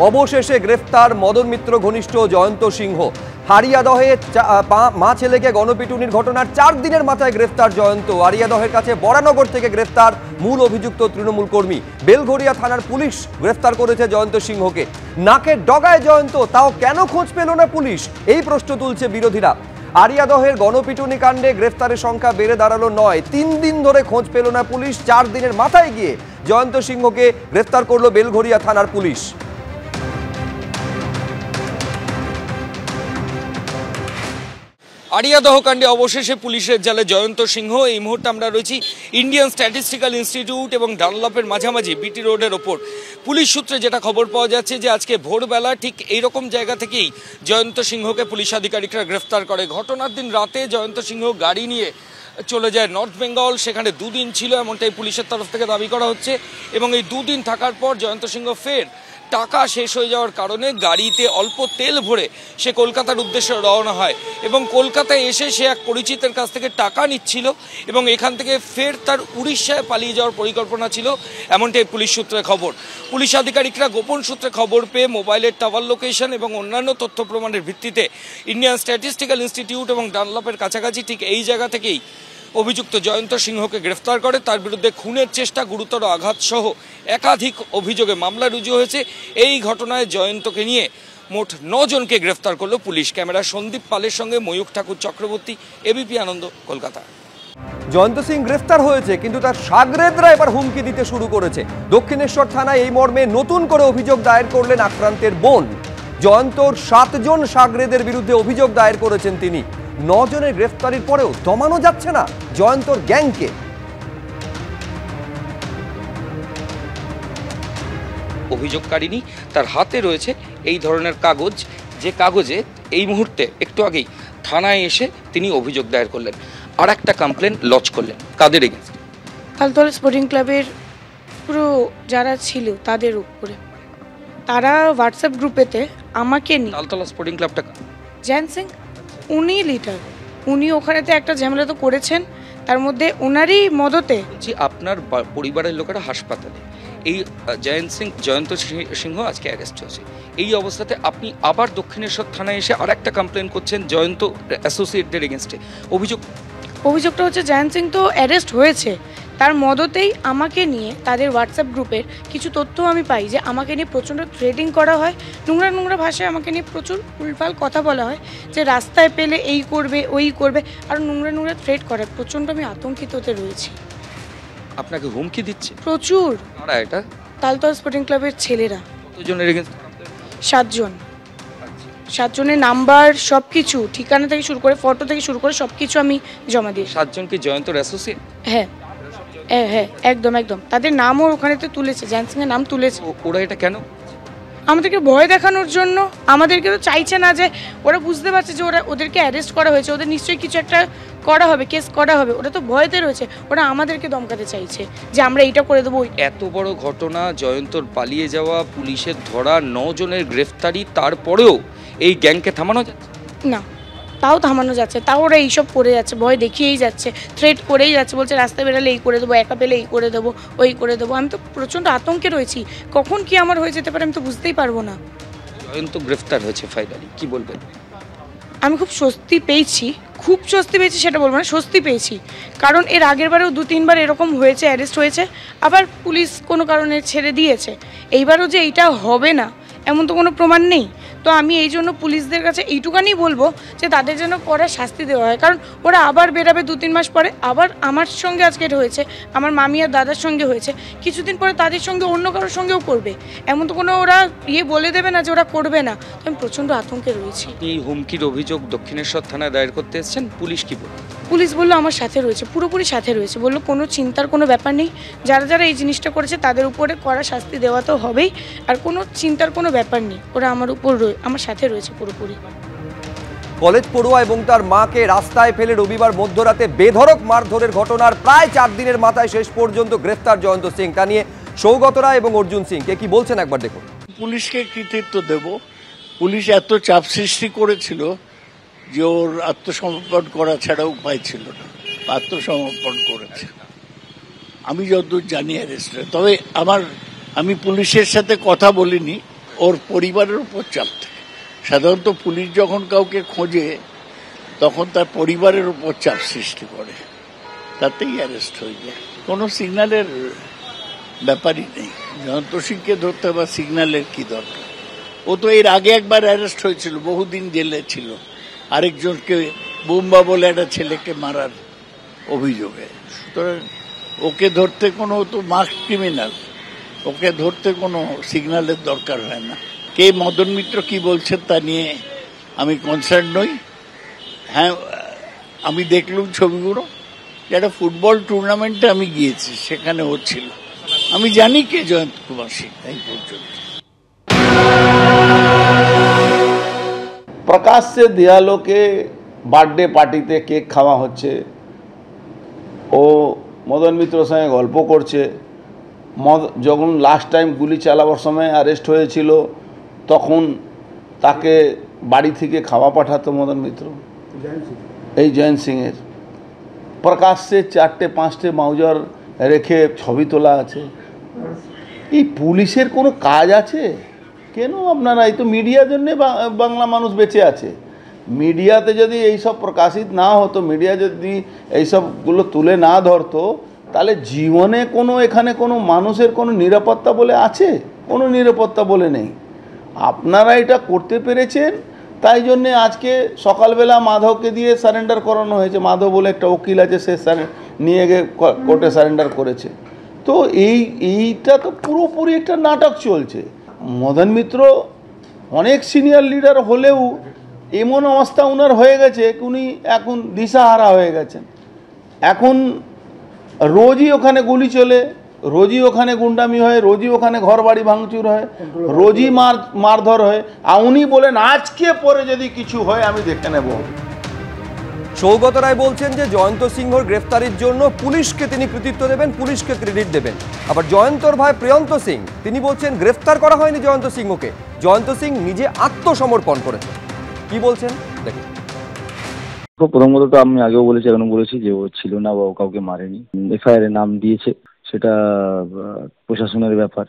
অবশেষে গ্রেফতার মদন মিত্র ঘনিষ্ঠ জয়ন্ত সিংহ। হারিয়াদহে মা ছেলেকে গণপিটুনির ঘটনার 4 দিনের মাথায় গ্রেফতার জয়ন্ত। হারিয়াদহের কাছে বরানগর থেকে গ্রেফতার মূল অভিযুক্ত তৃণমূল কর্মী। বেলঘরিয়া থানার পুলিশ গ্রেফতার করেছে জয়ন্ত সিংহকে। নাকের ডগায় জয়ন্ত, তাও কেন খোঁজ পেল না পুলিশ? এই প্রশ্ন তুলছে বিরোধীরা। আরিয়াদহের গণপিটুনি কাণ্ডে গ্রেফতারের সংখ্যা বেড়ে দাঁড়ালো 9। 3 দিন ধরে খোঁজ পেল না পুলিশ। 4 দিনের মাথায় গিয়ে জয়ন্ত সিংহকে গ্রেফতার করলো বেলঘরিয়া থানার পুলিশ। আরিয়াদহ কাণ্ডে অবশেষে পুলিশের জালে জয়ন্ত সিংহ। এই মুহূর্তে আমরা রয়েছি ইন্ডিয়ান স্ট্যাটিস্টিক্যাল ইনস্টিটিউট এবং ডানলপের মাঝামাঝি বিটি রোডের ওপর। পুলিশ সূত্রে যেটা খবর পাওয়া যাচ্ছে যে আজকে ভোরবেলা ঠিক এইরকম জায়গা থেকেই জয়ন্ত সিংহকে পুলিশ আধিকারিকরা গ্রেফতার করে। ঘটনার দিন রাতে জয়ন্ত সিংহ গাড়ি নিয়ে চলে যায় নর্থ বেঙ্গল। সেখানে 2 দিন ছিল এমনটাই পুলিশের তরফ থেকে দাবি করা হচ্ছে। এবং এই 2 দিন থাকার পর জয়ন্ত সিংহ ফের টাকা শেষ হয়ে যাওয়ার কারণে গাড়িতে অল্প তেল ভরে সে কলকাতার উদ্দেশ্যে রওনা হয় এবং কলকাতায় এসে সে এক পরিচিতের কাছ থেকে টাকা নিচ্ছিল এবং এখান থেকে ফের তার উড়িষ্যায় পালিয়ে যাওয়ার পরিকল্পনা ছিল, এমনটাই পুলিশ সূত্রে খবর। পুলিশ আধিকারিকরা গোপন সূত্রে খবর পেয়ে মোবাইলের টাওয়ার লোকেশন এবং অন্যান্য তথ্য প্রমাণের ভিত্তিতে ইন্ডিয়ান স্ট্যাটিস্টিক্যাল ইনস্টিটিউট এবং ডানলপের কাছাকাছি ঠিক এই জায়গা থেকেই অভিযুক্ত জয়ন্ত সিংহকে গ্রেফতার করে। তার বিরুদ্ধে খুনের চেষ্টা, গুরুতর আঘাত সহ একাধিক অভিযোগে মামলা রুজু হয়েছে। এই ঘটনায় জয়ন্তকে নিয়ে মোট 9 জনকে গ্রেফতার করলো পুলিশ। ক্যামেরা সন্দীপ পালের সঙ্গে ময়ূখ ঠাকুর চক্রবর্তী, এবিপি আনন্দ, কলকাতা। জয়ন্ত সিং গ্রেফতার হয়েছে, কিন্তু তার শাগরেদরা এবার হুমকি দিতে শুরু করেছে। দক্ষিণেশ্বর থানায় এই মর্মে নতুন করে অভিযোগ দায়ের করলেন আক্রান্তের বোন। জয়ন্তর 7 জন শাগরেদের বিরুদ্ধে অভিযোগ দায়ের করেছেন তিনি। 9 জনের গ্রেফতারির পরেও দমানো যাচ্ছে না জয়ন্তর গ্যাংকে। অভিযোগকারিনী তার হাতে রয়েছে এই ধরনের কাগজ, যে কাগজে এই মুহূর্তে একটু আগেই থানায় এসে তিনি অভিযোগ দায়ের করলেন, আর একটা কমপ্লেন লজ করলেন। কাদের এগেন্স্ট? তালতলা স্পোর্টিং ক্লাবের পুরো যারা ছিল তাদের উপরে। তারা হোয়াটসঅ্যাপ গ্রুপেতে আমাকে নিয়ে, তালতলা স্পোর্টিং ক্লাবটা জয়ন্ত সিং উনি লিডার, উনি ওখানেতে একটা ঝামেলা তো করেছেন, তার মধ্যে ওনারই মদতে। আপনার পরিবারের লোকেরা হাসপাতালে, এই জয়ন্ত সিংহ আজকে অ্যারেস্ট হয়েছে। এই অবস্থাতে আপনি আবার দক্ষিণেশ্বর থানায় এসে আর একটা কমপ্লেন করছেন জয়ন্ত অ্যাসোসিয়েটদের এগেনস্টে। অভিযোগটা হচ্ছে জয়ন্ত সিং তো অ্যারেস্ট হয়েছে, তার মদতেই আমাকে নিয়ে তাদের হোয়াটসঅ্যাপ গ্রুপের কিছু তথ্য আমি পাই যে আমাকে নিয়ে প্রচণ্ড থ্রেটিং করা হয়, নোংরা নোংরা ভাষায় আমাকে নিয়ে প্রচুর উলফাল কথা বলা হয়, যে রাস্তায় পেলে এই করবে ওই করবে, আর নোংরা নোংরা থ্রেট করে। প্রচণ্ড আমি আতঙ্কিত হতে রয়েছি। আপনাকে হুমকি দিচ্ছে প্রচুর। কারা এটা? তালতলা স্পোর্টিং ক্লাবের ছেলেরা। কতজনের এগেনস্ট? 7 জন। 7 জনের নাম্বার, সব কিছু, ঠিকানা থেকে শুরু করে ফটো থেকে শুরু করে সব কিছু আমি জমা দিই। 7 জন কি জয়ন্তর অ্যাসোসিয়েট? হ্যাঁ হ্যাঁ, একদম একদম। তাদের নামও ওখানেতে তুলেছে, জয়ন্ত সিংয়ের নাম তুলেছে। ওরা এটা কেন? আমাদেরকে ভয় দেখানোর জন্য। আমাদেরকে তো চাইছে না, যে ওরা বুঝতে পারছে যে ওদেরকে অ্যারেস্ট করা হয়েছে, ওদের নিশ্চয়ই কিছু একটা করা হবে, কেস করা হবে। ওরা তো ভয়তে রয়েছে, ওরা আমাদেরকে দমকাতে চাইছে যে আমরা এইটা করে দেবো। এত বড় ঘটনা, জয়ন্তর পালিয়ে যাওয়া, পুলিশের ধরা, 9 জনের গ্রেফতারি, তারপরেও এই গ্যাংকে থামানো যাচ্ছে না? তাও থামানো যাচ্ছে, তাও ওরা এইসব করে যাচ্ছে, ভয় দেখিয়েই যাচ্ছে, থ্রেট করেই যাচ্ছে, বলছে রাস্তায় বেরালে এই করে দেবো, একা পেলে এই করে দেবো, ওই করে দেবো। আমি তো প্রচণ্ড আতঙ্কে রয়েছি, কখন কি আমার হয়ে যেতে পারে আমি তো বুঝতেই পারবো না। জয়ন্ত গ্রেফতার হয়েছে ফাইনালি, কি বলবেন? আমি খুব স্বস্তি পেয়েছি, সেটা বলবো না, স্বস্তি পেয়েছি। কারণ এর আগের বারেও 2-3 বার এরকম হয়েছে, অ্যারেস্ট হয়েছে, আবার পুলিশ কোনো কারণে ছেড়ে দিয়েছে। এইবারও যে এইটা হবে না এমন তো কোনো প্রমাণ নেই। তো আমি এই জন্য পুলিশদের কাছে এইটুকানি বলবো যে তাদের যেন কড়া শাস্তি দেওয়া হয়। কারণ ওরা আবার বেরাবে 2-3 মাস পরে, আবার আমার সঙ্গে আজকে এটা হয়েছে, আমার মামি আর দাদার সঙ্গে হয়েছে, কিছুদিন পরে তাদের সঙ্গে অন্য কারোর সঙ্গেও করবে। এমন তো কোনো ওরা বলে দেবে না যে ওরা করবে না। তো আমি প্রচণ্ড আতঙ্কে রয়েছি। এই হুমকির অভিযোগ দক্ষিণেশ্বর থানায় দায়ের করতে এসেছেন, পুলিশ কি বলল? পুলিশ বললো আমার সাথে রয়েছে, পুরোপুরি সাথে রয়েছে। বললো কোনো চিন্তার কোনো ব্যাপার নেই, যারা যারা এই জিনিসটা করেছে তাদের উপরে কড়া শাস্তি দেওয়া তো হবেই, আর কোনো চিন্তার কোনো ব্যাপার নেই, ওরা আমার উপর আমার সাথে রয়েছে পুরোপুরি। কলেজ পড়ুয়া এবং তার মাকে রাস্তায় ফেলে রবিবার মধ্যরাতে বেধড়ক মারধরের ঘটনার প্রায় 4 দিনের মাথায় শেষ পর্যন্ত গ্রেফতার জয়ন্ত সিং। তা নিয়ে সৌগত রায় এবং অর্জুন সিং কে কি বলছেন একবার দেখুন। পুলিশকে কৃতিত্ব দেব, পুলিশ এত চাপ সৃষ্টি করেছিল যে ওর আত্মসমর্পণ করা ছাড়া উপায় ছিল না, আত্মসমর্পণ করেছে। আমি যতদূর জানি অ্যারেস্ট। তবে আমি পুলিশের সাথে কথা বলিনি, ওর পরিবারের উপর চাপ থাকে। সাধারণত পুলিশ যখন কাউকে খোঁজে তখন তার পরিবারের উপর চাপ সৃষ্টি করে, তাতেই অ্যারেস্ট হয়ে যায়। কোনো সিগন্যালের ব্যাপারই নেই। জয়ন্ত সিংকে ধরতে বা সিগন্যালের কি দরকার? ও তো এর আগে একবার অ্যারেস্ট হয়েছিল, বহুদিন জেলে ছিল আরেকজনকে বোম্বা বলে একটা ছেলেকে মারার অভিযোগে। সুতরাং ওকে ধরতে কোনো, তো মার্ক ক্রিমিনাল, ওকে ধরতে কোনো সিগন্যালের দরকার হয় না। কে মদন মিত্র কি বলছেন তা নিয়ে আমি কনসার্ন নই। হ্যাঁ, আমি দেখলাম ছবিগুলো, একটা ফুটবল টুর্নামেন্টে আমি গিয়েছি, সেখানে ও ছিল। আমি জানি কে জয়ন্ত কুমার সিং এই পর্যন্ত। প্রকাশ্যে দেয়ালোকে বার্থডে পার্টিতে কেক খাওয়া হচ্ছে, ও মদন মিত্রর সঙ্গে গল্প করছে। যখন লাস্ট টাইম গুলি চালাবার সময় অ্যারেস্ট হয়েছিল তখন তাকে বাড়ি থেকে খাওয়া পাঠাতো মদন মিত্র, এই জয়ন্ত সিংয়ের। প্রকাশ্যে 4-5টে মাউজার রেখে ছবি তোলা আছে। এই পুলিশের কোনো কাজ আছে? কেন আপনারা, এই তো মিডিয়ার জন্যে বাংলা মানুষ বেঁচে আছে। মিডিয়াতে যদি এইসব প্রকাশিত না হতো, মিডিয়া যদি এইসবগুলো তুলে না ধরতো, তাহলে জীবনে কোনো এখানে কোনো মানুষের কোনো নিরাপত্তা বলে আছে? কোনো নিরাপত্তা বলে নেই। আপনারা এটা করতে পেরেছেন, তাই জন্যে আজকে সকালবেলা মাধবকে দিয়ে সারেন্ডার করানো হয়েছে। মাধব বলে একটা উকিল আছে, সে নিয়ে গিয়ে কোর্টে সারেন্ডার করেছে। তো এইটা তো পুরোপুরি একটা নাটক চলছে। মদন মিত্র অনেক সিনিয়র লিডার হলেও এমন অবস্থা ওনার হয়ে গেছে, উনি এখন দিশাহারা হয়ে গেছেন। এখন রোজই ওখানে গুলি চলে, রোজই ওখানে গুন্ডামি হয়, রোজই ওখানে ঘর বাড়ি ভাঙচুর হয়, রোজই মারধর হয়। আর উনি বলেন আজকে পরে যদি কিছু হয় আমি দেখে নেব। সৌগত রায় বলছেন যে জয়ন্ত সিংহর গ্রেফতারির জন্য পুলিশকে তিনি কৃতিত্ব দেবেন, পুলিশকে ক্রেডিট দেবেন। আবার জয়ন্তর ভাই প্রিয়ন্ত সিং তিনি বলছেন গ্রেফতার করা হয়নি জয়ন্ত সিংহকে, জয়ন্ত সিং নিজে আত্মসমর্পণ করেছেন। কি বলছেন দেখুন। প্রথমত তো আমি আগেও বলেছি, এখনো বলেছি যে ও ছিল না বা ও কাউকে মারেনি। এফআইআর এর নাম দিয়েছে, সেটা প্রশাসনের ব্যাপার।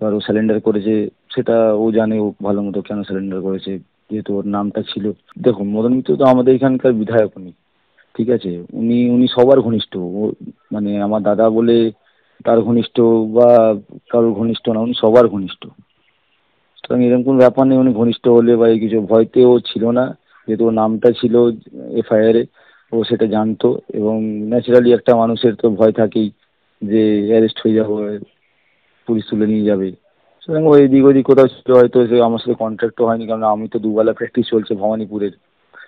এবার ও স্যালেন্ডার করেছে, সেটা ও জানে ও ভালো মতো কেন স্যালেন্ডার করেছে, যেহেতু ওর নামটা ছিল। দেখুন, মদন মিত্র তো আমাদের এখানকার বিধায়ক, উনি ঠিক আছে, উনি সবার ঘনিষ্ঠ। ও মানে আমার দাদা বলে তার ঘনিষ্ঠ বা কারোর ঘনিষ্ঠ না, উনি সবার ঘনিষ্ঠ। সুতরাং এরকম কোনো ব্যাপার নেই উনি ঘনিষ্ঠ হলে বা এই কিছু। ভয়তে ও ছিল না, যেহেতু ওর নামটা ছিল এফআইআর এ, ও সেটা জানতো। এবং ন্যাচারালি একটা মানুষের তো ভয় থাকেই যে অ্যারেস্ট হয়ে যাবো, পুলিশ তুলে নিয়ে যাবে। সুতরাং ও এদিক ওদিক কোথাও ছিল, হয়তো সে আমার সাথে কন্ট্যাক্টও হয়নি, কারণ আমি তো দুবেলা প্র্যাকটিস চলছে ভবানীপুরের,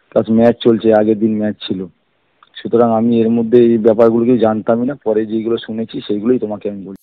প্লাস ম্যাচ চলছে, আগের দিন ম্যাচ ছিল। সুতরাং আমি এর মধ্যে এই ব্যাপারগুলোকে জানতামই না। পরে যেগুলো শুনেছি সেইগুলোই তোমাকে আমি বলছি।